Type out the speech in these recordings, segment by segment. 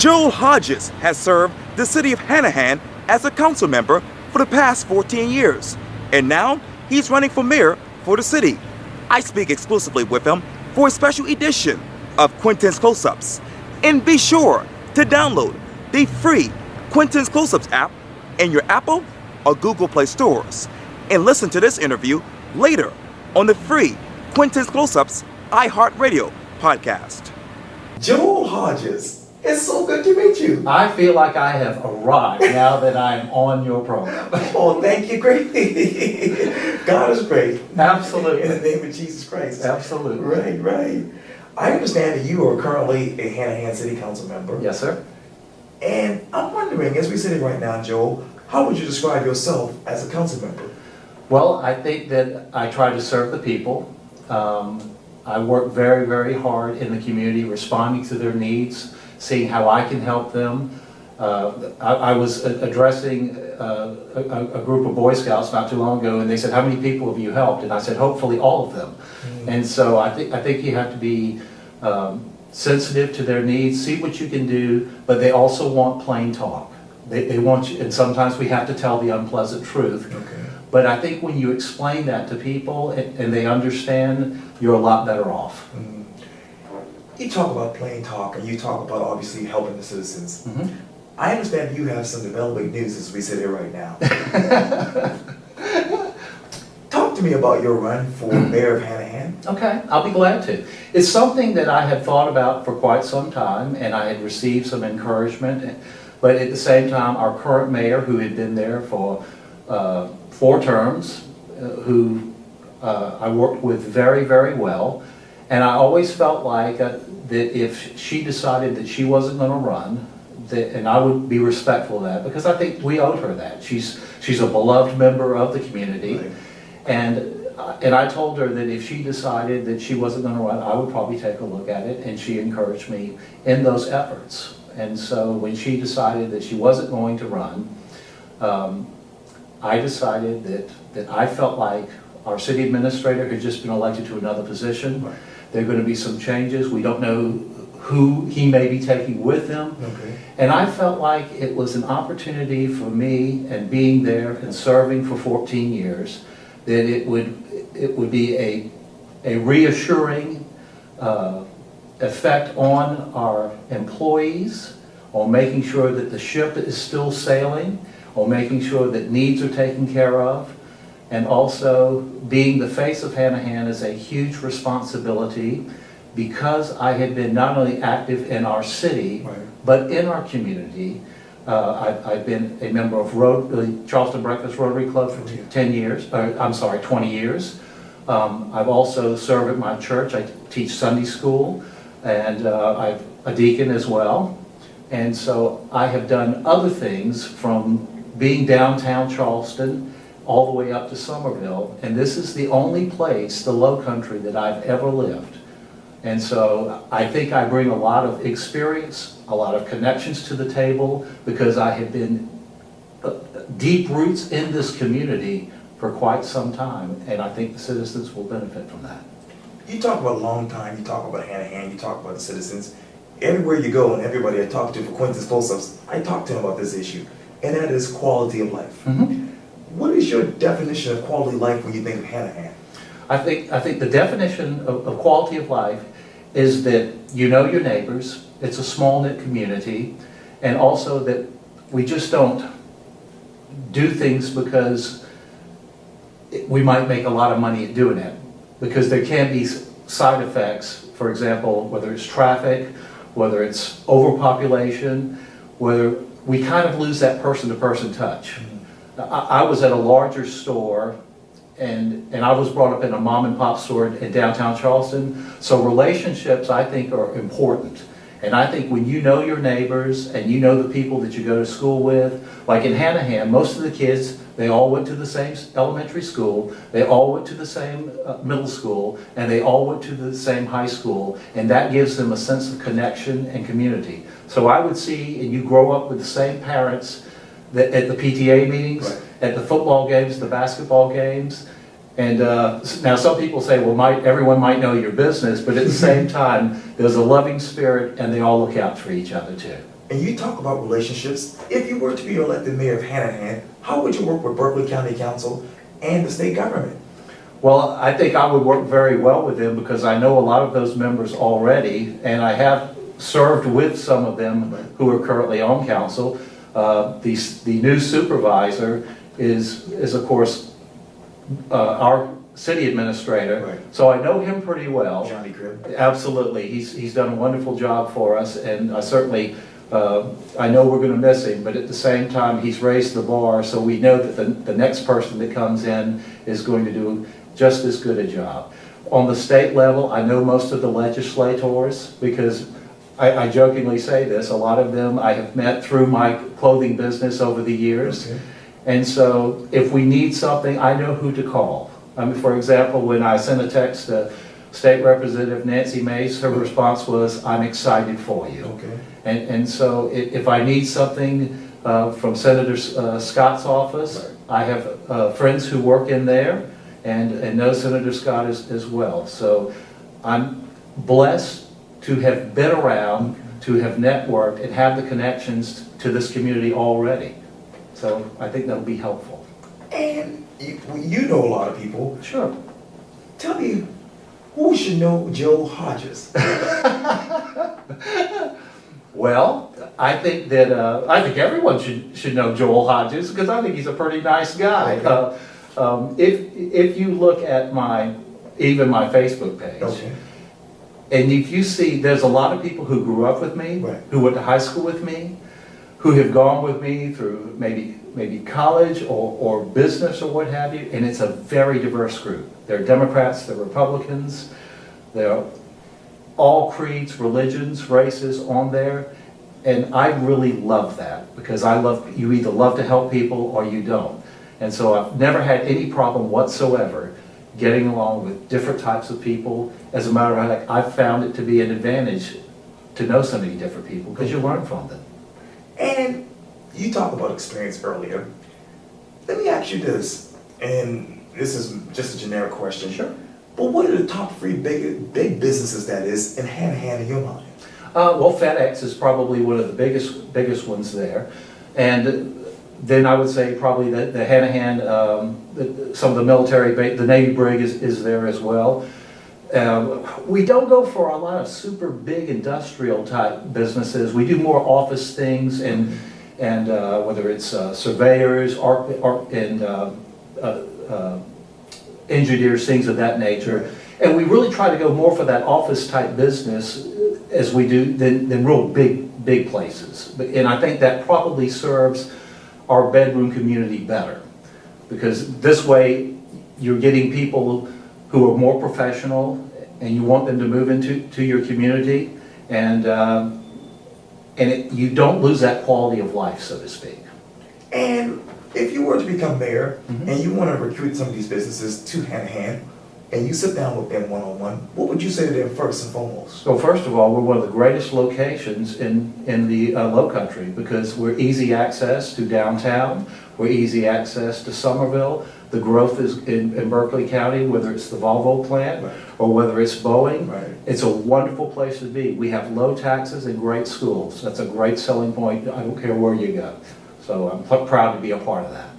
Joel Hodges has served the City of Hanahan as a council member for the past 14 years, and now he's running for mayor for the city. I speak exclusively with him for a special edition of Quintin's Close-Ups. And be sure to download the free Quintin's Close-Ups app in your Apple or Google Play stores, and listen to this interview later on the free Quintin's Close-Ups iHeartRadio podcast. Joel Hodges, it's so good to meet you. I feel like I have arrived now that I'm on your program. Oh, thank you, great. God is great. Absolutely. In the name of Jesus Christ. Absolutely. Right. I understand that you are currently a Hanahan City Council member. Yes, sir. And I'm wondering, as we sit here right now, Joel, how would you describe yourself as a council member? Well, I think that I try to serve the people. I work very, very hard in the community, responding to their needs, seeing how I can help them. I was addressing a group of Boy Scouts not too long ago, and they said, "How many people have you helped?" And I said, "Hopefully all of them." Mm-hmm. And so I think you have to be sensitive to their needs, see what you can do, but they also want plain talk. They want you, and sometimes we have to tell the unpleasant truth. Okay. But I think when you explain that to people and they understand, you're a lot better off. Mm-hmm. You talk about plain talk, and you talk about obviously helping the citizens. Mm-hmm. I understand you have some developing news as we sit here right now. Talk to me about your run for mayor of Hanahan. Okay, I'll be glad to. It's something that I had thought about for quite some time, and I had received some encouragement. But at the same time, our current mayor, who had been there for 4 terms, who I worked with very, very well, and I always felt like that if she decided that she wasn't going to run, and I would be respectful of that, because I think we owed her that. She's a beloved member of the community, right. And I told her that if she decided that she wasn't going to run, I would probably take a look at it, and she encouraged me in those efforts. And so when she decided that she wasn't going to run, I decided that I felt like our city administrator had just been elected to another position. Right. There are going to be some changes. We don't know who he may be taking with him. Okay. And I felt like it was an opportunity for me, and being there and serving for 14 years, that it would be a reassuring effect on our employees, on making sure that the ship is still sailing, on making sure that needs are taken care of, and also being the face of Hanahan is a huge responsibility, because I had been not only active in our city, right, but in our community. I've been a member of Charleston Breakfast Rotary Club for 20 years. I've also served at my church. I teach Sunday school, and I'm a deacon as well. And so I have done other things, from being downtown Charleston all the way up to Somerville, and this is the only place, the Low Country, that I've ever lived. And so I think I bring a lot of experience, a lot of connections to the table, because I have been deep roots in this community for quite some time, and I think the citizens will benefit from that. You talk about a long time, you talk about Hanahan, you talk about the citizens. Everywhere you go, and everybody I talk to for Quintin's Close-Ups, I talk to them about this issue, and that is quality of life. Mm-hmm. What is your definition of quality of life when you think of Hanahan? I think the definition of quality of life is that you know your neighbors, it's a small-knit community, and also that we just don't do things because we might make a lot of money at doing it, because there can be side effects, for example, whether it's traffic, whether it's overpopulation, whether we kind of lose that person-to-person touch. Mm-hmm. I was at a larger store, and I was brought up in a mom and pop store in downtown Charleston, so relationships, I think, are important. And I think when you know your neighbors and you know the people that you go to school with, like in Hanahan, most of the kids, they all went to the same elementary school, they all went to the same middle school, and they all went to the same high school, and that gives them a sense of connection and community. So I would see, and you grow up with the same parents that at the PTA meetings, right, at the football games, the basketball games, and now some people say, well, everyone might know your business, but at the same time, there's a loving spirit, and they all look out for each other too. And you talk about relationships. If you were to be elected mayor of Hanahan, how would you work with Berkeley County Council and the state government? Well, I think I would work very well with them because I know a lot of those members already, and I have served with some of them who are currently on council. The new supervisor is of course, our city administrator. Right. So I know him pretty well. Johnny Cribb. Absolutely. He's done a wonderful job for us, and I certainly, I know we're going to miss him, but at the same time, he's raised the bar, so we know that the next person that comes in is going to do just as good a job. On the state level, I know most of the legislators because I jokingly say this, a lot of them I have met through my clothing business over the years. Okay. And so if we need something, I know who to call. I mean, for example, when I sent a text to State Representative Nancy Mace, her response was, "I'm excited for you." Okay. And so if I need something from Senator Scott's office, I have friends who work in there and know Senator Scott as well. So I'm blessed to have been around, to have networked, and have the connections to this community already. So I think that'll be helpful. And you know a lot of people. Sure. Tell me, who should know Joe Hodges? Well, I think that I think everyone should know Joel Hodges because I think he's a pretty nice guy. Okay. If you look at even my Facebook page, Okay. and if you see, there's a lot of people who grew up with me, Right. who went to high school with me, who have gone with me through maybe college or business or what have you, and it's a very diverse group. They're Democrats, they're Republicans, they're all creeds, religions, races on there, and I really love that because you either love to help people or you don't. And so I've never had any problem whatsoever getting along with different types of people. As a matter of fact, I've found it to be an advantage to know so many different people because you learn from them. And you talked about experience earlier. Let me ask you this, and this is just a generic question. Sure. But what are the top three big businesses that is in Hanahan in your mind? Well, FedEx is probably one of the biggest ones there. And then I would say probably the Hanahan, some of the military, the Navy brig is there as well. We don't go for a lot of super big industrial type businesses. We do more office things and whether it's surveyors, engineers, things of that nature. And we really try to go more for that office type business as we do than real big places. And I think that probably serves our bedroom community better because this way you're getting people who are more professional and you want them to move into your community and you don't lose that quality of life, so to speak. And if you were to become mayor and you want to recruit some of these businesses to Hanahan, and you sit down with them one-on-one, what would you say to them first and foremost? So first of all, we're one of the greatest locations in the Low Country because we're easy access to downtown, we're easy access to Somerville. The growth is in Berkeley County, whether it's the Volvo plant or whether it's Boeing. Right. It's a wonderful place to be. We have low taxes and great schools. That's a great selling point. I don't care where you go. So I'm proud to be a part of that.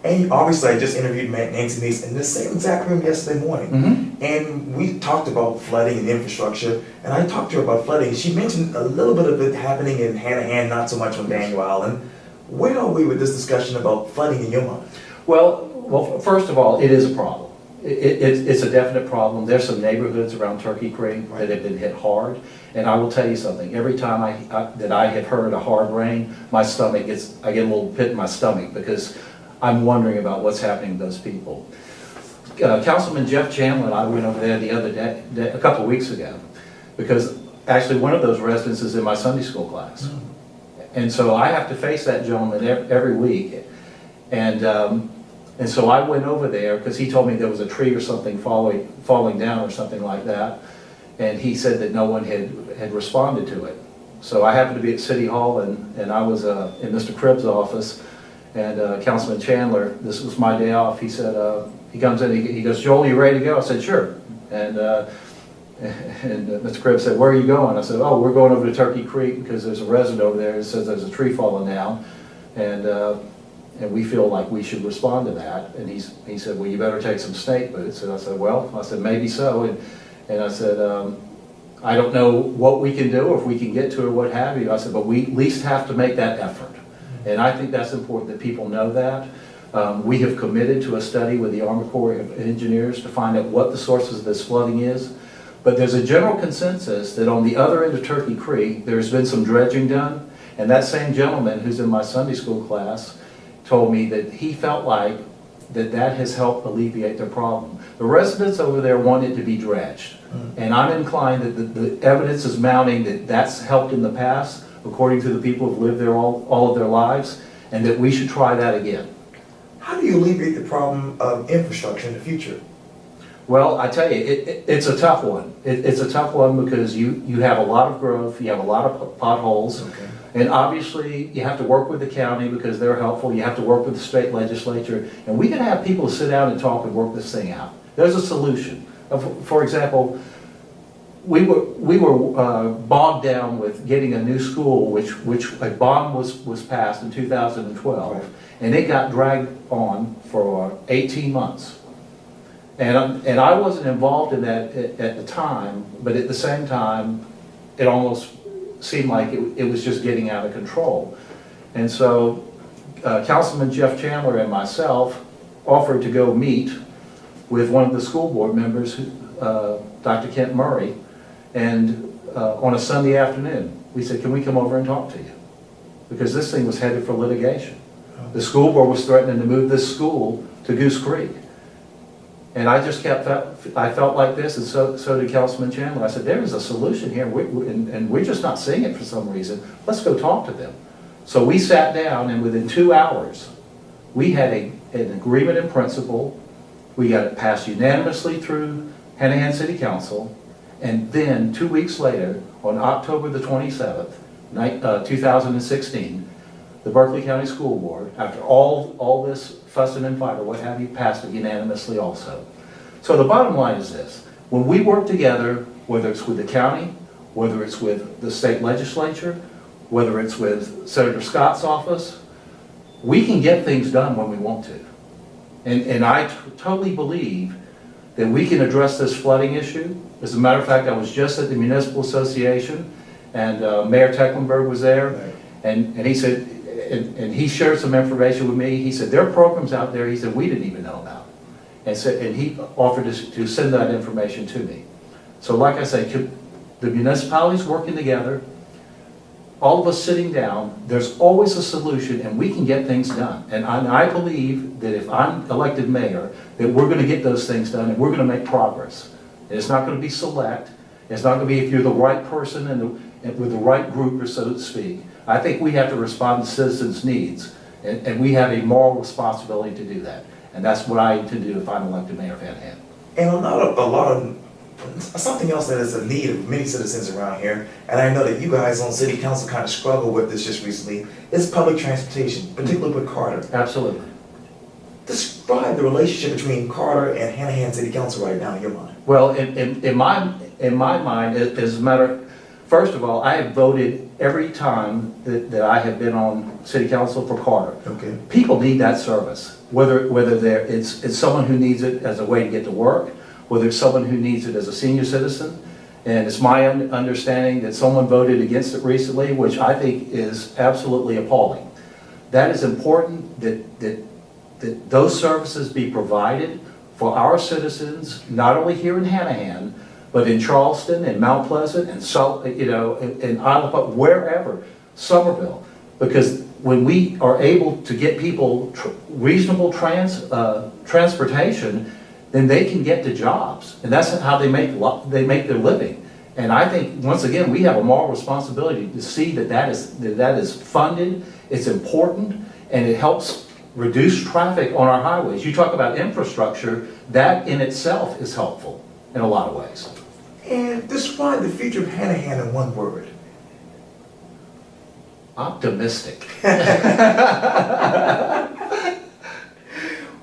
And obviously, I just interviewed Nancy Mace in the same exact room yesterday morning. And we talked about flooding and infrastructure. And I talked to her about flooding. She mentioned a little bit of it happening in Hanahan, not so much on Daniel Island. Where are we with this discussion about flooding in your mind? Well, first of all, it is a problem. It's a definite problem. There's some neighborhoods around Turkey Creek that have been hit hard. And I will tell you something, every time I have heard a hard rain, I get a little pit in my stomach because I'm wondering about what's happening to those people. Councilman Jeff Chandler and I went over there the other day, a couple of weeks ago, because actually one of those residents is in my Sunday school class. And so I have to face that gentleman every week. And so I went over there because he told me there was a tree or something falling down or something like that. And he said that no one had responded to it. So I happened to be at City Hall and I was in Mr. Cribb's office. And Councilman Chandler, this was my day off, he said, he comes in, he goes, "Joel, you ready to go?" I said, "Sure." And And Mr. Krebs said, "Where are you going?" I said, "Oh, we're going over to Turkey Creek because there's a resident over there that says there's a tree falling down, and we feel like we should respond to that." And he said, "Well, you better take some snake boots." And I said, "Well," I said, "maybe so." And I said, "I don't know what we can do, or if we can get to it, or what have you." I said, "But we at least have to make that effort." And I think that's important that people know that. We have committed to a study with the Army Corps of Engineers to find out what the sources of this flooding is. But there's a general consensus that on the other end of Turkey Creek, there's been some dredging done. And that same gentleman who's in my Sunday school class told me that he felt like that has helped alleviate their problem. The residents over there want it to be dredged. And I'm inclined that the evidence is mounting that that's helped in the past, according to the people who've lived there all of their lives, and that we should try that again. How do you alleviate the problem of infrastructure in the future? Well, I tell you, it's a tough one. It's a tough one because you have a lot of growth, you have a lot of potholes, Okay. and obviously you have to work with the county because they're helpful. You have to work with the state legislature, and we can have people sit down and talk and work this thing out. There's a solution. For example, we were bogged down with getting a new school, which a bond was passed in 2012, Right. and it got dragged on for 18 months. And I wasn't involved in that at the time, but at the same time, it almost seemed like it was just getting out of control. And so Councilman Jeff Chandler and myself offered to go meet with one of the school board members, Dr. Kent Murray, and on a Sunday afternoon, we said, "Can we come over and talk to you?" Because this thing was headed for litigation. The school board was threatening to move this school to Goose Creek. And I just I felt like this, and so did Councilman Chandler. I said, there is a solution here, and we're just not seeing it for some reason. Let's go talk to them. So we sat down, and within 2 hours, we had an agreement in principle. We got it passed unanimously through Hanahan City Council, and then 2 weeks later, on October the 27th, 2016, the Berkeley County School Board, after all this fussing and fight or what have you, passed it unanimously also. So the bottom line is this: when we work together, whether it's with the county, whether it's with the state legislature, whether it's with Senator Scott's office, we can get things done when we want to. And I totally believe that we can address this flooding issue. As a matter of fact, I was just at the Municipal Association, and Mayor Tecklenburg was there, Right. and he said, and he shared some information with me. He said, there are programs out there, he said, we didn't even know about. And he offered to send that information to me. So like I say, the municipalities working together, all of us sitting down, there's always a solution, and we can get things done. And I believe that if I'm elected mayor, that we're going to get those things done, and we're going to make progress. And it's not going to be select. It's not going to be if you're the right person and with the right group, or so to speak. I think we have to respond to citizens' needs, and we have a moral responsibility to do that. And that's what I intend to do if I'm elected mayor of Hanahan. And a lot of something else that is a need of many citizens around here, and I know that you guys on city council kind of struggle with this just recently, is public transportation, particularly with Carter. Absolutely. Describe the relationship between Carter and Hanahan City Council right now in your mind. Well, in my mind, as a matter, first of all, I have voted every time that I have been on city council for Carter. Okay. People need that service, whether it's someone who needs it as a way to get to work, whether it's someone who needs it as a senior citizen. And it's my understanding that someone voted against it recently, which I think is absolutely appalling. That is important that those services be provided for our citizens, not only here in Hanahan, but in Charleston and Mount Pleasant and in Isle of Pup, wherever, Somerville, because when we are able to get people reasonable transportation, then they can get to jobs, and that's how they make their living. And I think once again we have a moral responsibility to see that is funded. It's important, and it helps reduce traffic on our highways. You talk about infrastructure, that in itself is helpful in a lot of ways. And describe the future of Hanahan in one word. Optimistic.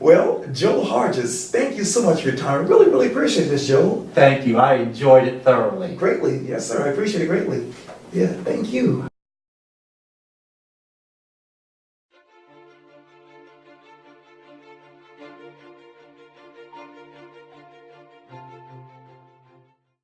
Well, Joe Hodges, thank you so much for your time. Really, really appreciate this, Joe. Thank you, I enjoyed it thoroughly. Greatly, yes, sir. I appreciate it greatly. Yeah, thank you.